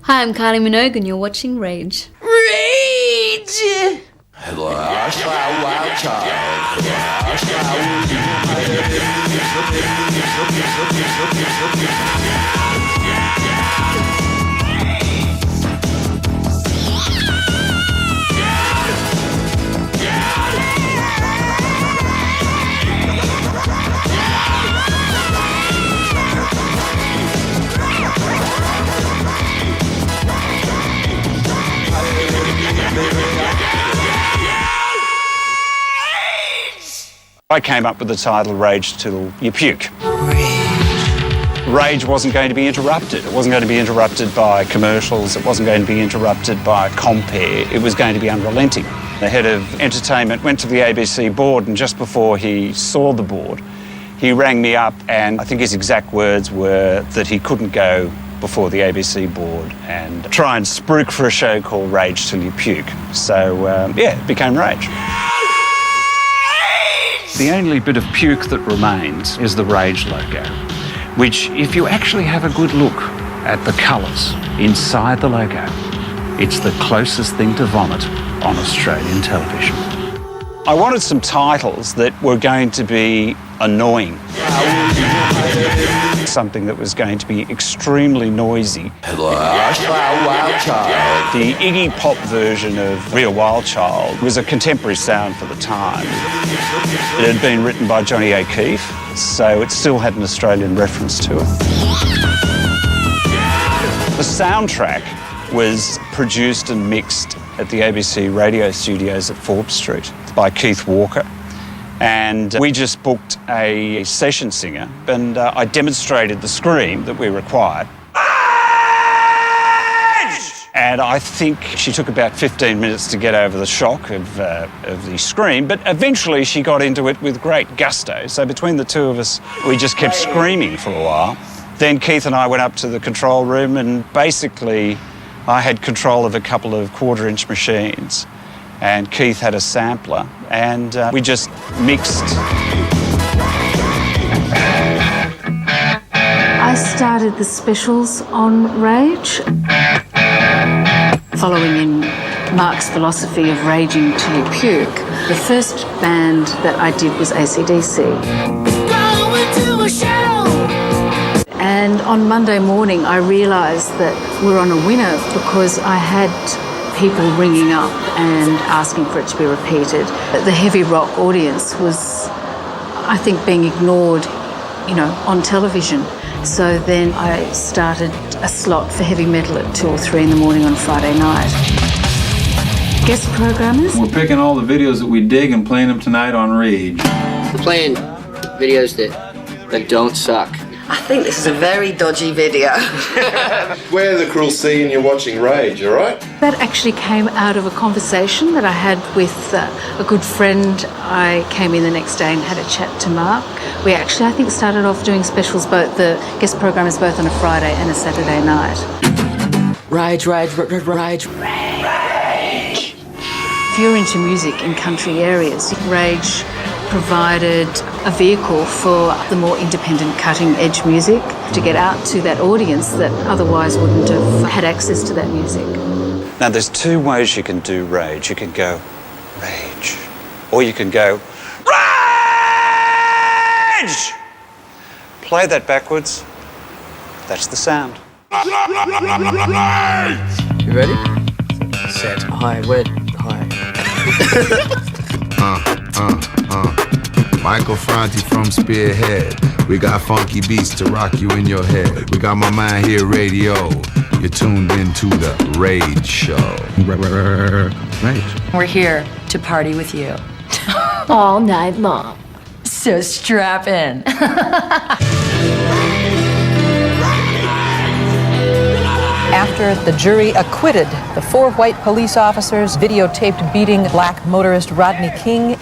Hi, I'm Kylie Minogue and you're watching Rage. Rage! Hello, wild I came up with the title Rage Till You Puke. Rage wasn't going to be interrupted. It wasn't going to be interrupted by commercials. It wasn't going to be interrupted by compare. It was going to be unrelenting. The head of entertainment went to the ABC board, and just before he saw the board, he rang me up, and I think his exact words were that he couldn't go before the ABC board and try and spruik for a show called Rage Till You Puke. So, it became Rage. The only bit of puke that remains is the Rage logo, which, if you actually have a good look at the colours inside the logo, it's the closest thing to vomit on Australian television. I wanted some titles that were going to be annoying. Something that was going to be extremely noisy. Hello, wild child. The Iggy Pop version of Real Wild Child was a contemporary sound for the time. It had been written by Johnny O'Keefe, so it still had an Australian reference to it. The soundtrack was produced and mixed at the ABC radio studios at Forbes Street by Keith Walker. And we just booked a session singer, and I demonstrated the scream that we required. And I think she took about 15 minutes to get over the shock of the scream, but eventually she got into it with great gusto. So between the two of us, we just kept screaming for a while. Then Keith and I went up to the control room, and basically I had control of a couple of quarter-inch machines, and Keith had a sampler, and we just mixed. I started the specials on Rage, following in Mark's philosophy of raging till you puke. The first band that I did was AC/DC. Going to a show! And on Monday morning, I realised that we're on a winner because I had people ringing up and asking for it to be repeated. The heavy rock audience was, I think, being ignored, on television. So then I started a slot for heavy metal at 2 or 3 in the morning on Friday night. Guest programmers. We're picking all the videos that we dig and playing them tonight on Rage. We're playing videos that don't suck. I think this is a very dodgy video. We're the Cruel Sea and you're watching Rage, all right? That actually came out of a conversation that I had with a good friend. I came in the next day and had a chat to Mark. We actually, I think, started off doing specials, both the guest programmers, both on a Friday and a Saturday night. Rage. If you're into music in country areas, Rage provided a vehicle for the more independent, cutting-edge music to get out to that audience that otherwise wouldn't have had access to that music. Now, there's two ways you can do Rage. You can go Rage, or you can go Rage! Play that backwards. That's the sound. You ready? Set. Hi, wait. Hi. Michael Franti from Spearhead. We got funky beats to rock you in your head. We got my man here, radio. You're tuned into the Rage Show. Rage. We're here to party with you. All night long. So strap in. After the jury acquitted the 4 white police officers videotaped beating black motorist Rodney King.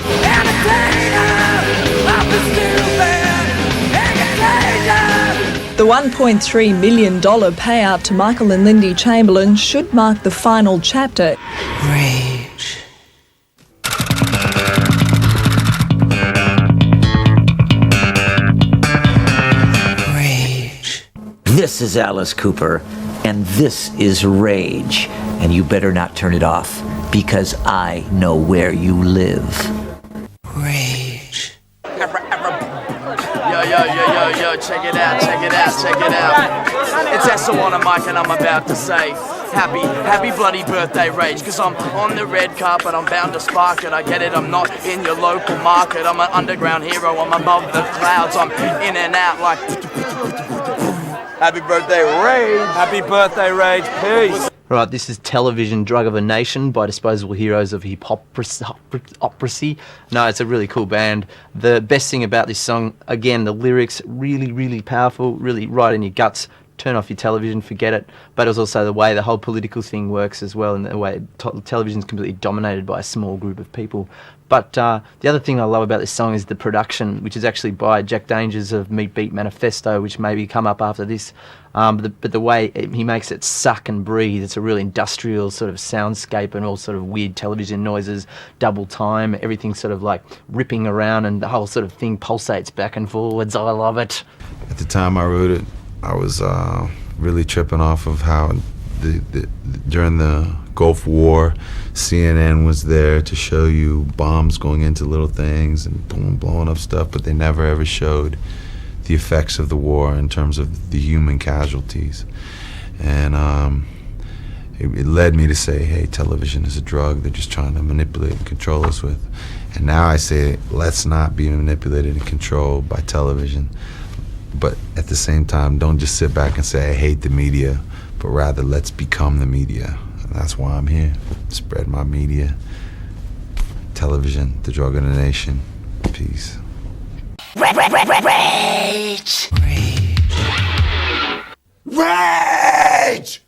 The $1.3 million payout to Michael and Lindy Chamberlain should mark the final chapter. Rage. This is Alice Cooper, And this is Rage, and you better not turn it off, because I know where you live. Rage. Yo, check it out. It's SO1 and Mike, and I'm about to say happy bloody birthday, Rage, cause I'm on the red carpet, I'm bound to spark it, I get it, I'm not in your local market, I'm an underground hero, I'm above the clouds, I'm in and out like happy birthday, Rage. Happy birthday, Rage. Peace. Right, this is Television Drug of a Nation by Disposable Heroes of Hipocrisy. No, it's a really cool band. The best thing about this song, again, the lyrics, really, really powerful, really right in your guts. Turn off your television, forget it. But it was also the way the whole political thing works as well, and the way television's completely dominated by a small group of people. But the other thing I love about this song is the production, which is actually by Jack Dangers of Meat Beat Manifesto, which maybe come up after this. But the way he makes it suck and breathe, it's a real industrial sort of soundscape and all sort of weird television noises, double time, everything sort of like ripping around, and the whole sort of thing pulsates back and forwards. I love it. At the time I wrote it, I was really tripping off of how during the Gulf War, CNN was there to show you bombs going into little things and blowing up stuff, but they never ever showed the effects of the war in terms of the human casualties. And it led me to say, hey, television is a drug they're just trying to manipulate and control us with. And now I say, let's not be manipulated and controlled by television. But at the same time, don't just sit back and say, I hate the media, but rather let's become the media. And that's why I'm here. Spread my media. Television, the drug of the nation. Peace. Rage! Rage!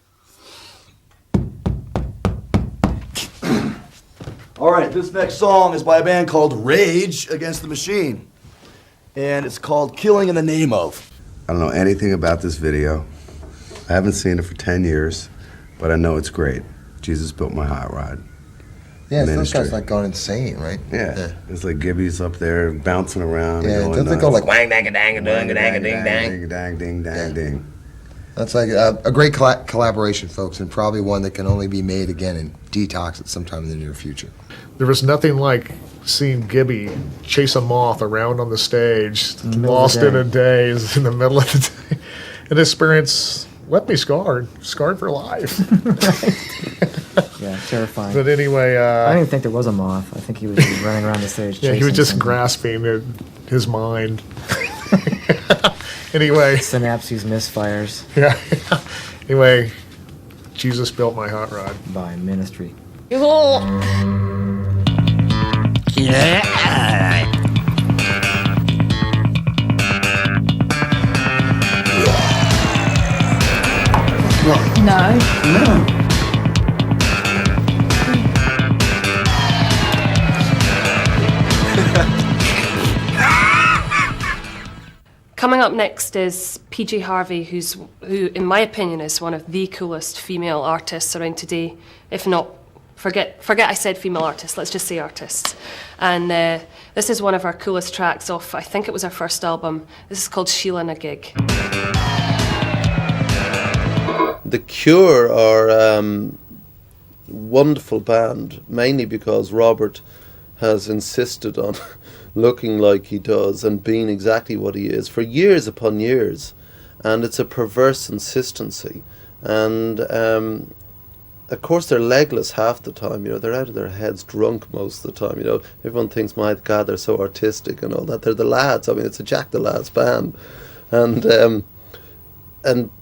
All right, this next song is by a band called Rage Against the Machine. And it's called Killing in the Name of. I don't know anything about this video. I haven't seen it for 10 years, but I know it's great. Jesus Built My Hot Rod. Yeah, those guys like going insane, right? Yeah. It's like Gibby's up there bouncing around. Yeah, and don't they go like wang dang a dang a dang a dang a ding dang dang ding dang ding. That's like a great collaboration, folks, and probably one that can only be made again in Detox at some time in the near future. There was nothing like seeing Gibby chase a moth around on the stage, lost in a daze in the middle of the day. An experience left me scarred for life. Yeah, terrifying. But anyway, I don't even think there was a moth. I think he was just running around the stage. Yeah, he was just grasping at his mind. Anyway, synapses misfires. Yeah. Anyway, Jesus Built My Hot Rod by Ministry. No. Coming up next is PJ Harvey, who, in my opinion, is one of the coolest female artists around today. If not, forget I said female artists, let's just say artists. And this is one of our coolest tracks off, I think it was our first album. This is called Sheila and a Gig. The Cure are a wonderful band, mainly because Robert has insisted on looking like he does and being exactly what he is for years upon years, and it's a perverse insistency. And of course they're legless half the time, you know, they're out of their heads drunk most of the time, you know. Everyone thinks, my God, they're so artistic and all that. They're the lads. I mean, it's a Jack the Lads band. And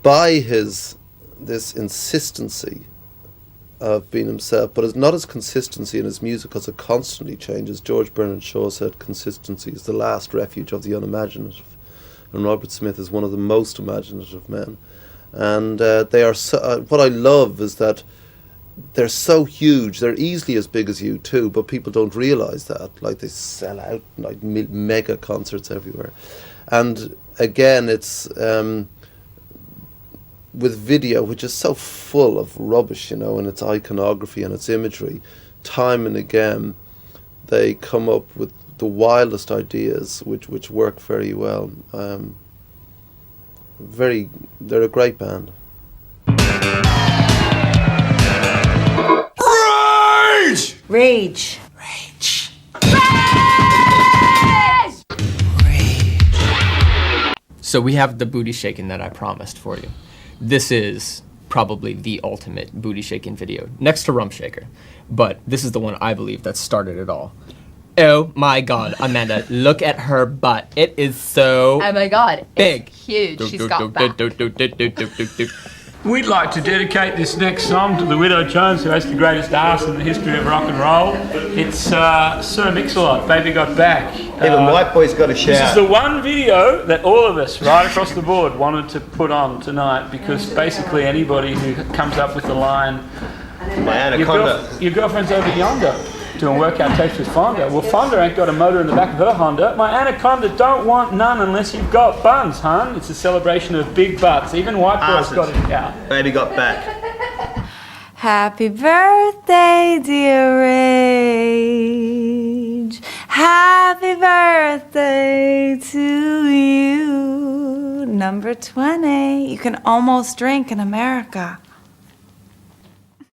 by this insistency of being himself, but it's not his consistency in his music because it constantly changes. George Bernard Shaw said consistency is the last refuge of the unimaginative, and Robert Smith is one of the most imaginative men. And they are so, what I love is that they're so huge. They're easily as big as U2, but people don't realise that. Like, they sell out like mega concerts everywhere. And again, it's with video, which is so full of rubbish, you know, and its iconography and its imagery, time and again, they come up with the wildest ideas, which work very well. They're a great band. Rage. Rage. So we have the booty shaking that I promised for you. This is probably the ultimate booty shaking video, next to Rump Shaker. But this is the one I believe that started it all. Oh my God, Amanda, look at her butt. It is so Oh my God, big. It's huge. She's got back. We'd like to dedicate this next song to the Widow Jones, who has the greatest ass in the history of rock and roll. It's Sir Mix-a-Lot, Baby Got Back. Even White Boy's got a shout. This is the one video that all of us, right across the board, wanted to put on tonight, because basically anybody who comes up with the line, My Anaconda. your girlfriend's over yonder doing workout tapes with Fonda. Well, Fonda ain't got a motor in the back of her Honda. My Anaconda don't want none unless you've got buns, hun. It's a celebration of big butts. Even White Boy's got it out. Baby Got Back. Happy birthday, dear Rage. Happy birthday to you. Number 20. You can almost drink in America.